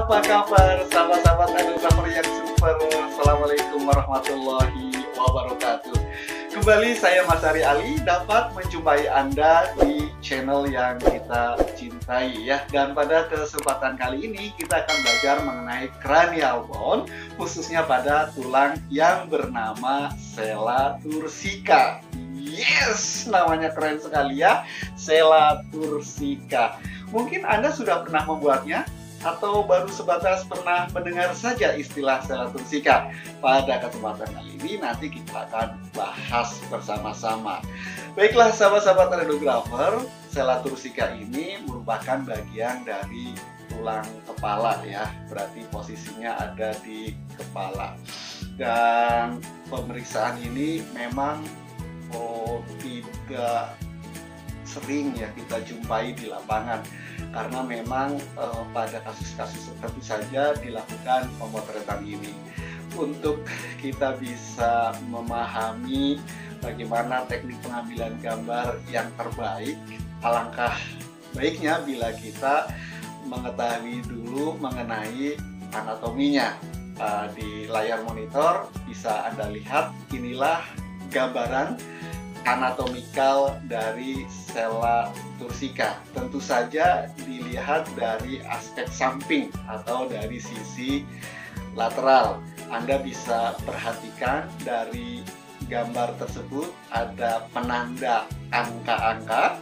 Apa kabar sahabat-sahabat adografer yang super? Assalamualaikum warahmatullahi wabarakatuh. Kembali saya Mas Ari Ali dapat menjumpai Anda di channel yang kita cintai ya. Dan pada kesempatan kali ini kita akan belajar mengenai cranial bone, khususnya pada tulang yang bernama sella turcica. Yes, namanya keren sekali ya, sella turcica. Mungkin Anda sudah pernah membuatnya atau baru sebatas pernah mendengar saja istilah sella turcica. Pada kesempatan kali ini nanti kita akan bahas bersama-sama. Baiklah sahabat-sahabat adografer, sella turcica ini merupakan bagian dari tulang kepala ya. Berarti posisinya ada di kepala. Dan pemeriksaan ini memang tidak sering ya kita jumpai di lapangan, karena memang pada kasus-kasus tertentu saja dilakukan pemotretan ini. Untuk kita bisa memahami bagaimana teknik pengambilan gambar yang terbaik, alangkah baiknya bila kita mengetahui dulu mengenai anatominya. Di layar monitor bisa Anda lihat, inilah gambaran anatomikal dari sella turcica. Tentu saja dilihat dari aspek samping atau dari sisi lateral. Anda bisa perhatikan dari gambar tersebut ada penanda angka-angka.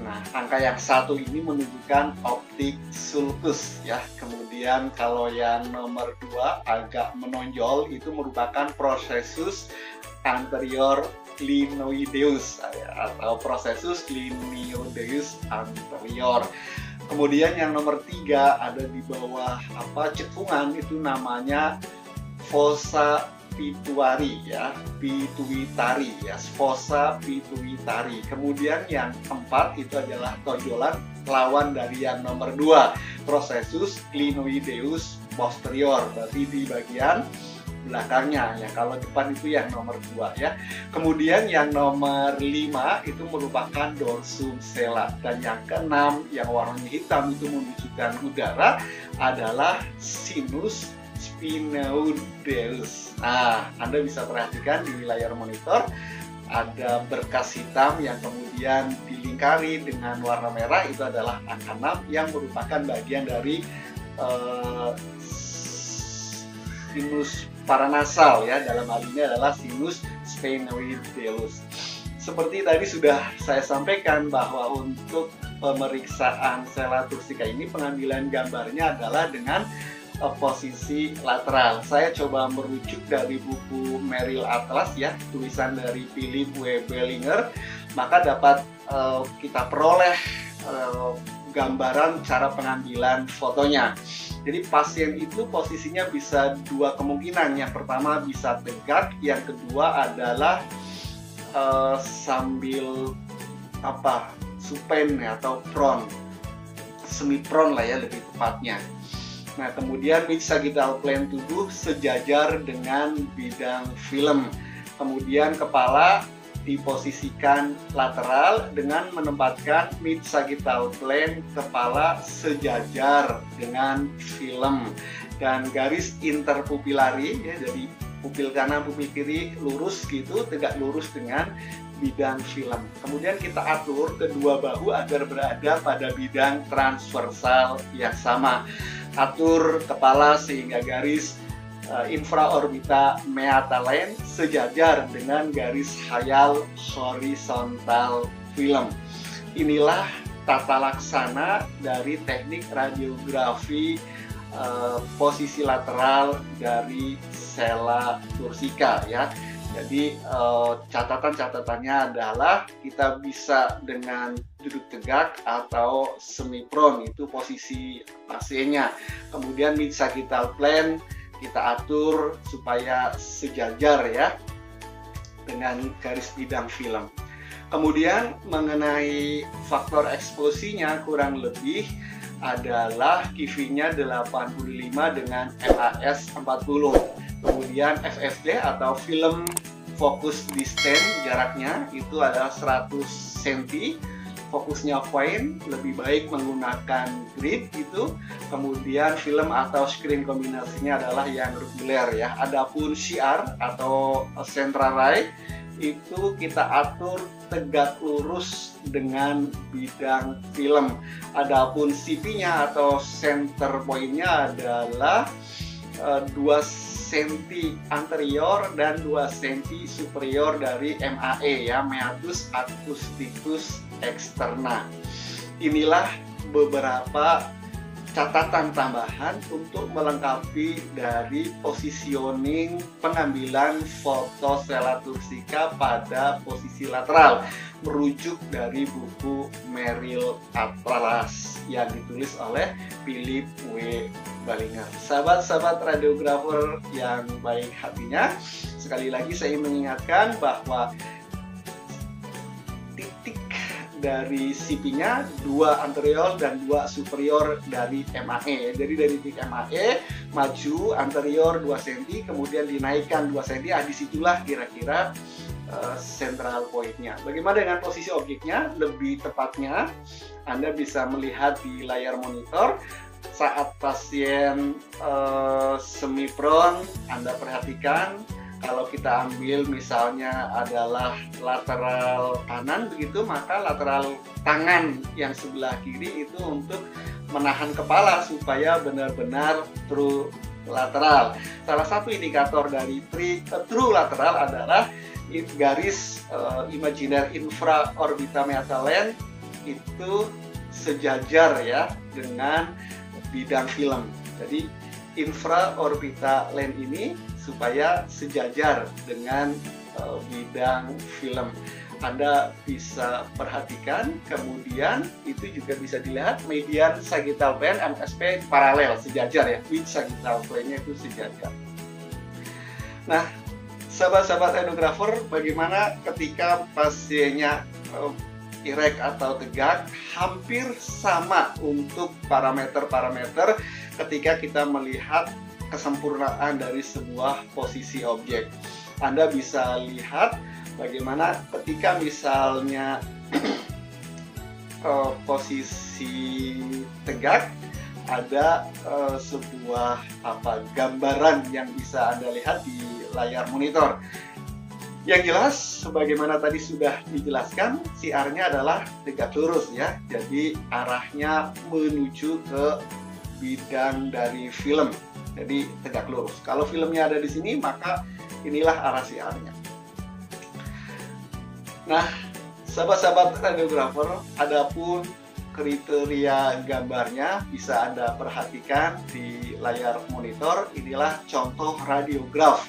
Nah, angka yang satu ini menunjukkan optik sulcus ya. Kemudian kalau yang nomor 2 agak menonjol itu merupakan processus anterior clinoideus atau processus clinoideus anterior. Kemudian yang nomor 3 ada di bawah cekungan, itu namanya fossa pituitari ya, pituitari ya, fossa pituitari. Kemudian yang 4 itu adalah tonjolan lawan dari yang nomor 2, processus clinoideus posterior, berarti di bagian belakangnya ya. Kalau depan itu yang nomor 2 ya. Kemudian yang nomor 5 itu merupakan dorsum sella, dan yang ke-6 yang warnanya hitam itu menunjukkan udara adalah sinus spinoideus. Nah, Anda bisa perhatikan di layar monitor ada berkas hitam yang kemudian dilingkari dengan warna merah, itu adalah angka 6 yang merupakan bagian dari sinus paranasal ya, dalam hal ini adalah sinus sphenoideus. Seperti tadi sudah saya sampaikan bahwa untuk pemeriksaan sella turcica ini pengambilan gambarnya adalah dengan posisi lateral. Saya coba merujuk dari buku Merrill Atlas ya, tulisan dari Philip W. Bellinger, maka dapat kita peroleh gambaran cara pengambilan fotonya. Jadi pasien itu posisinya bisa 2 kemungkinan. Yang pertama bisa tegak, yang kedua adalah sambil supine atau prone, semi prone lah ya lebih tepatnya. Nah, kemudian mid sagittal plane tubuh sejajar dengan bidang film. Kemudian kepala diposisikan lateral dengan menempatkan mid sagittal plane kepala sejajar dengan film, dan garis interpupilari ya, jadi pupil kanan pupil kiri lurus gitu, tegak lurus dengan bidang film. Kemudian kita atur kedua bahu agar berada pada bidang transversal yang sama. Atur kepala sehingga garis infraorbita meata line sejajar dengan garis khayal horizontal film. Inilah tata laksana dari teknik radiografi posisi lateral dari sella turcica ya. Jadi catatan-catatannya adalah kita bisa dengan duduk tegak atau semi prone, itu posisi pasiennya. Kemudian mid sagittal plane kita atur supaya sejajar ya dengan garis bidang film. Kemudian mengenai faktor eksposinya kurang lebih adalah QV-nya 85 dengan MAS 40. Kemudian FFD atau film focus distance, jaraknya itu adalah 100 cm. fokusnya point, lebih baik menggunakan grid gitu. Kemudian film atau screen kombinasinya adalah yang reguler ya. Adapun CR atau central right itu kita atur tegak lurus dengan bidang film. Adapun CP-nya atau center point-nya adalah 2 cm anterior dan 2 cm superior dari MAE ya, meatus acousticus externa. Inilah beberapa catatan tambahan untuk melengkapi dari positioning pengambilan foto Sela turcica pada posisi lateral, merujuk dari buku Merrill Atlas yang ditulis oleh Philip W. Ballinger. Sahabat-sahabat radiografer yang baik hatinya, sekali lagi saya mengingatkan bahwa titik dari CP-nya 2 anterior dan 2 superior dari MAE. Jadi dari titik MAE maju anterior 2 cm, kemudian dinaikkan 2 cm. Disitulah kira-kira central point-nya. Bagaimana dengan posisi objeknya? Lebih tepatnya Anda bisa melihat di layar monitor saat pasien semi prone. Anda perhatikan kalau kita ambil misalnya adalah lateral kanan begitu, maka lateral tangan yang sebelah kiri itu untuk menahan kepala supaya benar-benar true lateral. Salah satu indikator dari true lateral adalah garis imaginer infraorbita meatal length itu sejajar ya dengan bidang film. Jadi infraorbita length ini supaya sejajar dengan bidang film. Anda bisa perhatikan, kemudian itu juga bisa dilihat median sagittal plane MSP paralel, sejajar ya, with sagittal plane-nya itu sejajar. Nah, sahabat-sahabat radiografer, bagaimana ketika pasiennya erect atau tegak? Hampir sama untuk parameter-parameter ketika kita melihat kesempurnaan dari sebuah posisi objek. Anda bisa lihat bagaimana ketika misalnya posisi tegak, ada sebuah gambaran yang bisa Anda lihat di layar monitor. Yang jelas, sebagaimana tadi sudah dijelaskan, CR-nya adalah tegak lurus ya. Jadi arahnya menuju ke bidang dari film. Jadi tegak lurus. Kalau filmnya ada di sini, maka inilah arah CR-nya. Nah, sahabat-sahabat radiografer, adapun kriteria gambarnya bisa Anda perhatikan di layar monitor. Inilah contoh radiograf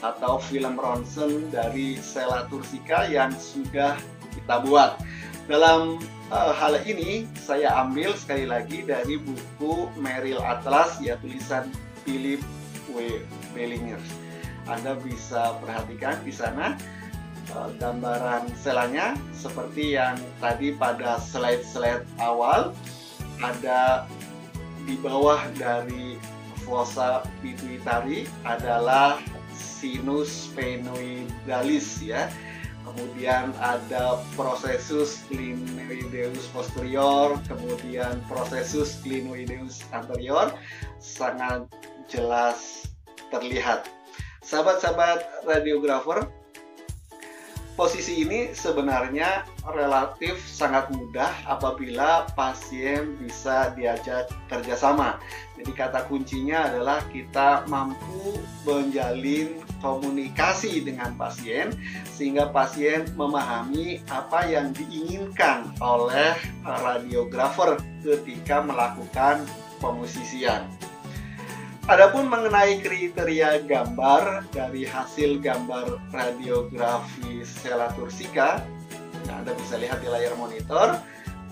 atau film ronsen dari Sela turcica yang sudah kita buat. Dalam hal ini saya ambil sekali lagi dari buku Merrill Atlas ya, tulisan Philip W. Ballinger. Anda bisa perhatikan di sana gambaran selanya seperti yang tadi pada slide-slide awal. Ada di bawah dari fossa pituitari adalah sinus sphenoidalis ya. Kemudian ada processus clinoideus posterior, kemudian processus clinoideus anterior, sangat jelas terlihat. Sahabat-sahabat radiografer, posisi ini sebenarnya relatif sangat mudah apabila pasien bisa diajak kerjasama. Jadi kata kuncinya adalah kita mampu menjalin komunikasi dengan pasien sehingga pasien memahami apa yang diinginkan oleh radiografer ketika melakukan pemusisian. Adapun mengenai kriteria gambar dari hasil gambar radiografi Sela turcica, Anda bisa lihat di layar monitor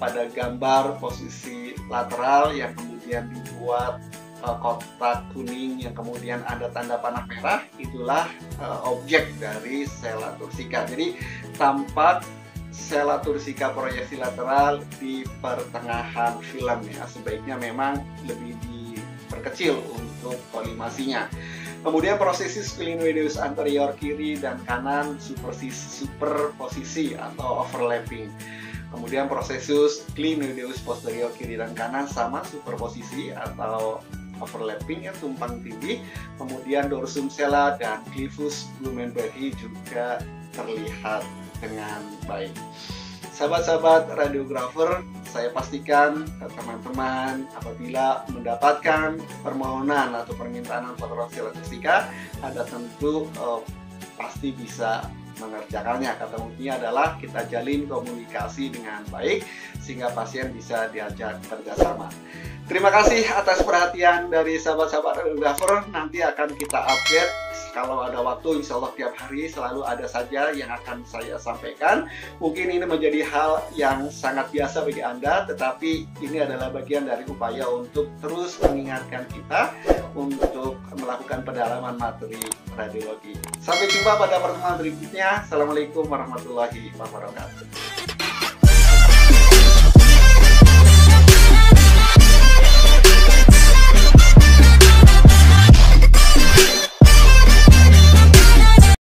pada gambar posisi lateral yang kemudian dibuat kotak kuning yang kemudian ada tanda panah merah, itulah objek dari Sela turcica. Jadi tampak Sela turcica proyeksi lateral di pertengahan film ya, sebaiknya memang lebih diperkecil untuk kolimasinya. Kemudian prosesus clinoideus anterior kiri dan kanan superposisi atau overlapping. Kemudian prosesus glenoideus posterior kiri dan kanan sama superposisi atau overlapping, ya, tumpang tindih. Kemudian dorsum sella dan clivus Blumenbergi juga terlihat dengan baik. Sahabat-sahabat radiografer, saya pastikan teman-teman apabila mendapatkan permohonan atau permintaan fotografi akustika, Anda tentu pasti bisa mengerjakannya. Kata kuncinya adalah kita jalin komunikasi dengan baik sehingga pasien bisa diajak kerjasama. Terima kasih atas perhatian dari sahabat-sahabat radiografer. Nanti akan kita update kalau ada waktu, insya Allah tiap hari selalu ada saja yang akan saya sampaikan. Mungkin ini menjadi hal yang sangat biasa bagi Anda, tetapi ini adalah bagian dari upaya untuk terus mengingatkan kita untuk melakukan pendalaman materi radiologi. Sampai jumpa pada pertemuan berikutnya. Assalamualaikum warahmatullahi wabarakatuh.